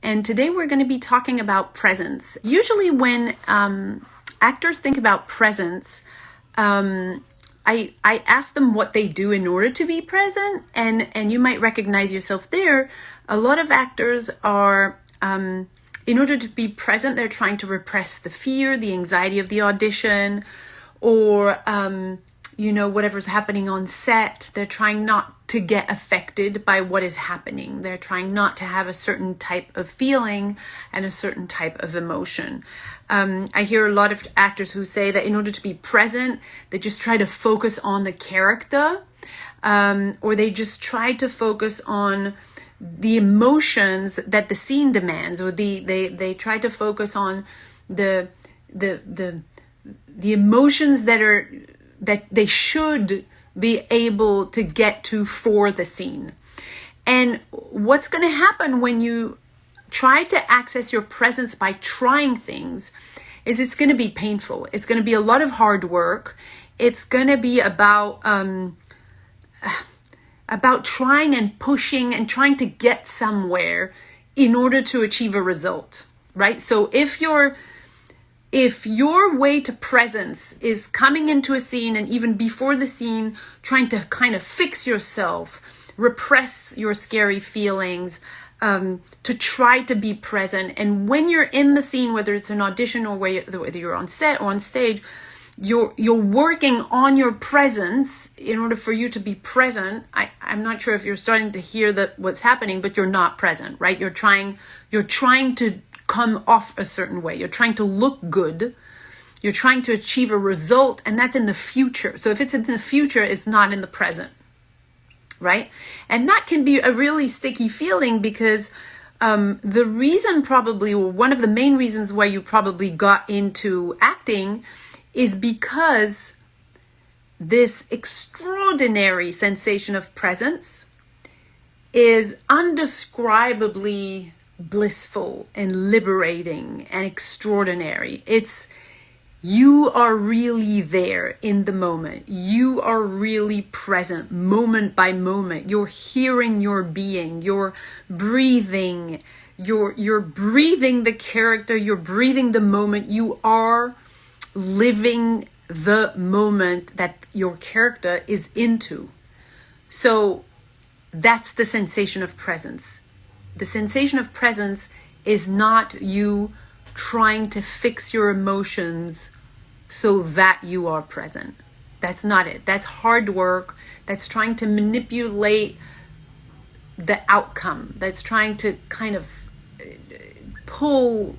and today we're going to be talking about presence. Usually when actors think about presence, I ask them what they do in order to be present, and you might recognize yourself there. A lot of actors are, in order to be present, they're trying to repress the fear, the anxiety of the audition, or whatever's happening on set. They're trying not to get affected by what is happening. They're trying not to have a certain type of feeling and a certain type of emotion. I hear a lot of actors who say that in order to be present, they just try to focus on the character, or they just try to focus on the emotions that the scene demands, or they try to focus on the emotions that they should be able to get to for the scene. And what's going to happen when you try to access your presence by trying things is it's going to be painful. It's going to be a lot of hard work. It's going to be about trying and pushing and trying to get somewhere in order to achieve a result, right? So if your way to presence is coming into a scene, and even before the scene, trying to kind of fix yourself, repress your scary feelings, to try to be present. And when you're in the scene, whether it's an audition or whether you're on set or on stage, you're working on your presence in order for you to be present. I'm not sure if you're starting to hear what's happening, but you're not present, right? You're trying to come off a certain way. You're trying to look good. You're trying to achieve a result, and that's in the future. So if it's in the future, it's not in the present, right? And that can be a really sticky feeling, because the reason probably, or one of the main reasons why you probably got into acting, is because this extraordinary sensation of presence is undescribably blissful and liberating and extraordinary. You are really there in the moment. You are really present moment by moment. You're hearing your being, you're breathing, you're breathing the character, you're breathing the moment. You are living the moment that your character is into. So that's the sensation of presence. The sensation of presence is not you trying to fix your emotions so that you are present. That's not it. That's hard work. That's trying to manipulate the outcome. That's trying to kind of pull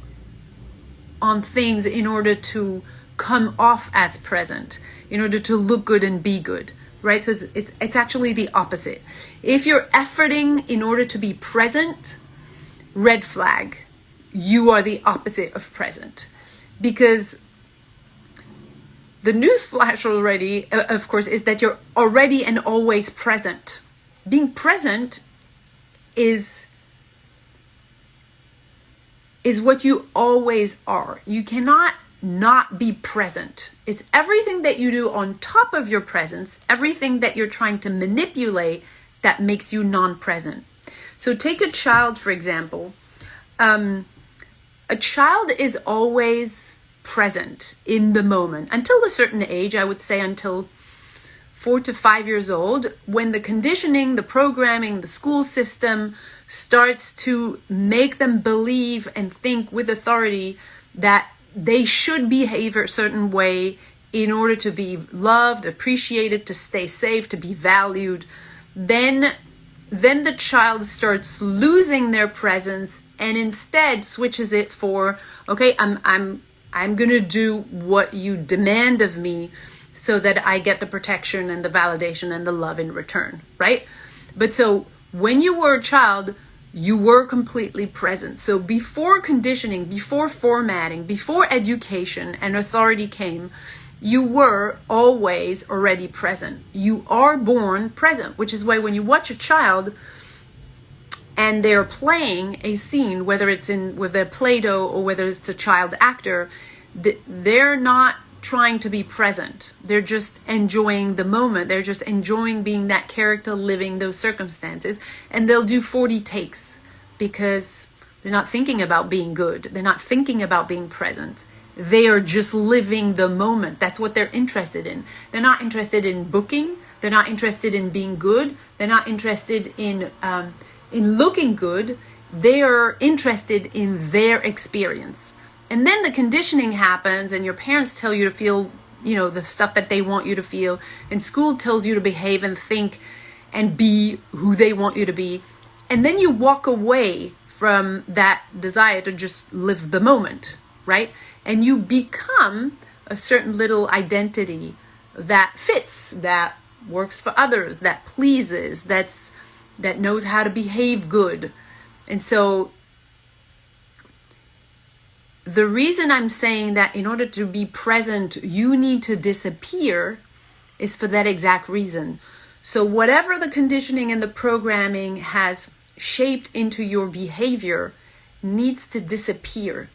on things in order to come off as present, in order to look good and be good. Right? So it's actually the opposite. If you're efforting in order to be present, red flag, you are the opposite of present. Because the news flash already, of course, is that you're already and always present. Being present is what you always are. You cannot not be present. It's everything that you do on top of your presence, everything that you're trying to manipulate, that makes you non-present. So take a child, for example. A child is always present in the moment until a certain age. I would say until 4 to 5 years old, when the conditioning, the programming, the school system starts to make them believe and think with authority that they should behave a certain way in order to be loved, appreciated, to stay safe, to be valued. Then the child starts losing their presence and instead switches it for, okay, I'm going to do what you demand of me so that I get the protection and the validation and the love in return, right? But so when you were a child, you were completely present. So before conditioning, before formatting, before education and authority came, you were always already present. You are born present, which is why when you watch a child and they're playing a scene, whether it's with a Play-Doh or whether it's a child actor, they're not trying to be present. They're just enjoying the moment. They're just enjoying being that character, living those circumstances. And they'll do 40 takes because They're not thinking about being good. They're not thinking about being present. They are just living the moment. That's what they're interested in. They're not interested in booking. They're not interested in being good. They're not interested in looking good. They are interested in their experience. And then the conditioning happens, and your parents tell you to feel, the stuff that they want you to feel. And school tells you to behave and think and be who they want you to be. And then you walk away from that desire to just live the moment, right? And you become a certain little identity that fits, that works for others, that pleases, that knows how to behave good. And so the reason I'm saying that in order to be present, you need to disappear is for that exact reason. So whatever the conditioning and the programming has shaped into your behavior needs to disappear.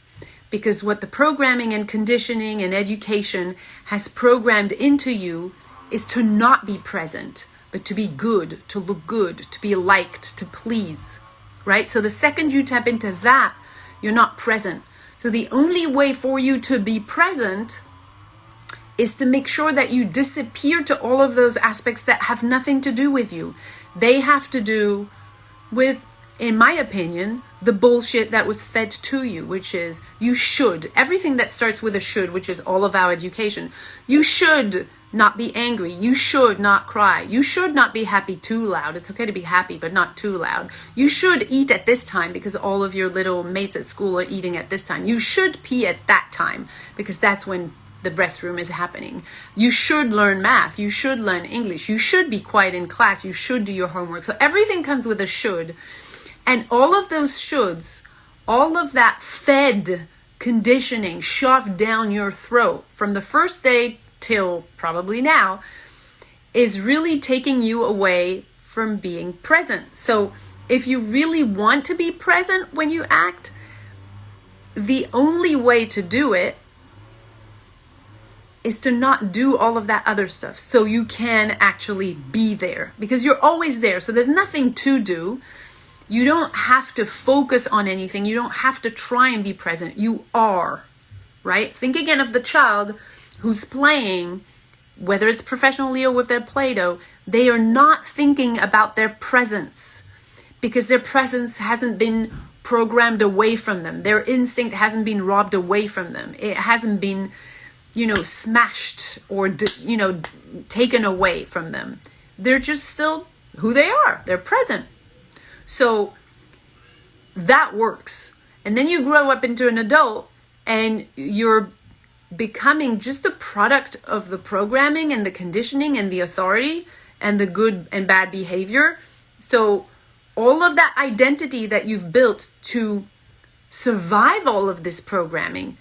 Because what the programming and conditioning and education has programmed into you is to not be present, but to be good, to look good, to be liked, to please, right? So the second you tap into that, you're not present. So the only way for you to be present is to make sure that you disappear to all of those aspects that have nothing to do with you. They have to do with, in my opinion, the bullshit that was fed to you, which is you should. Everything that starts with a should, which is all of our education. You should not be angry. You should not cry. You should not be happy too loud. It's okay to be happy, but not too loud. You should eat at this time because all of your little mates at school are eating at this time. You should pee at that time because that's when the restroom is happening. You should learn math. You should learn English. You should be quiet in class. You should do your homework. So everything comes with a should. And all of those shoulds, all of that fed conditioning shoved down your throat from the first day till probably now is really taking you away from being present. So if you really want to be present when you act, the only way to do it is to not do all of that other stuff so you can actually be there, because you're always there. So there's nothing to do. You don't have to focus on anything. You don't have to try and be present. You are, right? Think again of the child who's playing, whether it's professionally or with their Play-Doh. They are not thinking about their presence because their presence hasn't been programmed away from them. Their instinct hasn't been robbed away from them. It hasn't been, smashed or, taken away from them. They're just still who they are. They're present. So that works. And then you grow up into an adult and you're becoming just a product of the programming and the conditioning and the authority and the good and bad behavior. So all of that identity that you've built to survive all of this programming,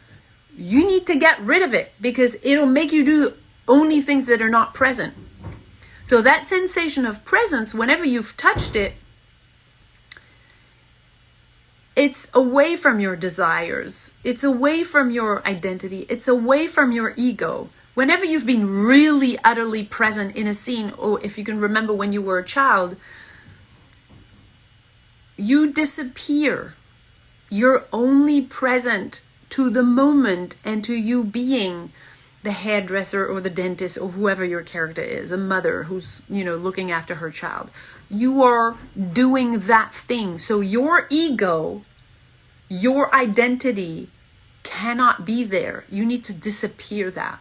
you need to get rid of it because it'll make you do only things that are not present. So that sensation of presence, whenever you've touched it, it's away from your desires. It's away from your identity. It's away from your ego. Whenever you've been really utterly present in a scene, or if you can remember when you were a child, you disappear. You're only present to the moment and to you being the hairdresser or the dentist or whoever your character is, a mother who's, looking after her child. You are doing that thing. So your ego, your identity cannot be there. You need to disappear that.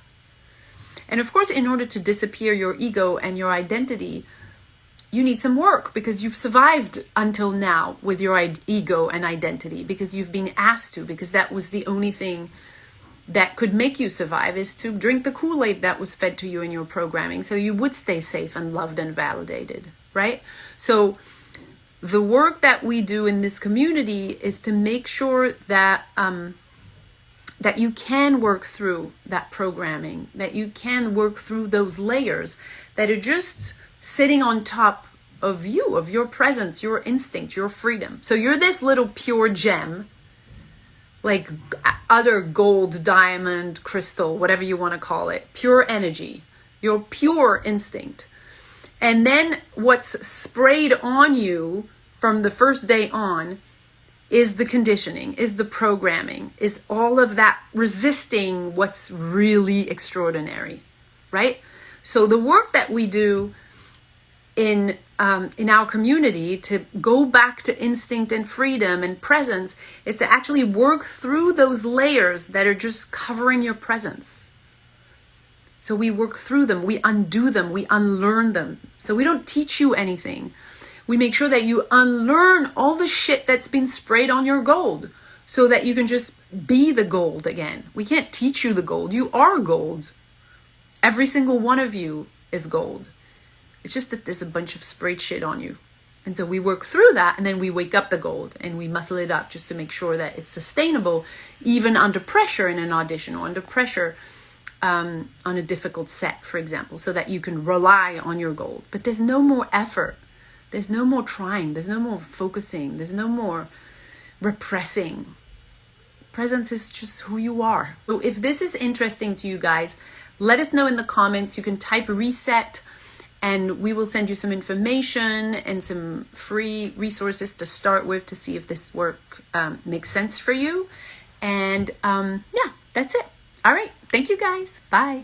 And of course, in order to disappear your ego and your identity, you need some work because you've survived until now with your ego and identity because you've been asked to, because that was the only thing that could make you survive, is to drink the Kool-Aid that was fed to you in your programming so you would stay safe and loved and validated, right? So the work that we do in this community is to make sure that that you can work through that programming, that you can work through those layers that are just sitting on top of you, of your presence, your instinct, your freedom. So you're this little pure gem, like other gold, diamond, crystal, whatever you want to call it, pure energy, your pure instinct. And then what's sprayed on you from the first day on is the conditioning, is the programming, is all of that resisting what's really extraordinary, right? So the work that we do in our community to go back to instinct and freedom and presence is to actually work through those layers that are just covering your presence. So we work through them, we undo them, we unlearn them. So we don't teach you anything. We make sure that you unlearn all the shit that's been sprayed on your gold so that you can just be the gold again. We can't teach you the gold. You are gold. Every single one of you is gold. It's just that there's a bunch of sprayed shit on you. And so we work through that, and then we wake up the gold and we muscle it up just to make sure that it's sustainable, even under pressure in an audition or under pressure on a difficult set, for example, so that you can rely on your gold. But there's no more effort. There's no more trying. There's no more focusing. There's no more repressing. Presence is just who you are. So if this is interesting to you guys, let us know in the comments. You can type reset and we will send you some information and some free resources to start with to see if this work makes sense for you. And yeah, that's it. All right. Thank you guys. Bye.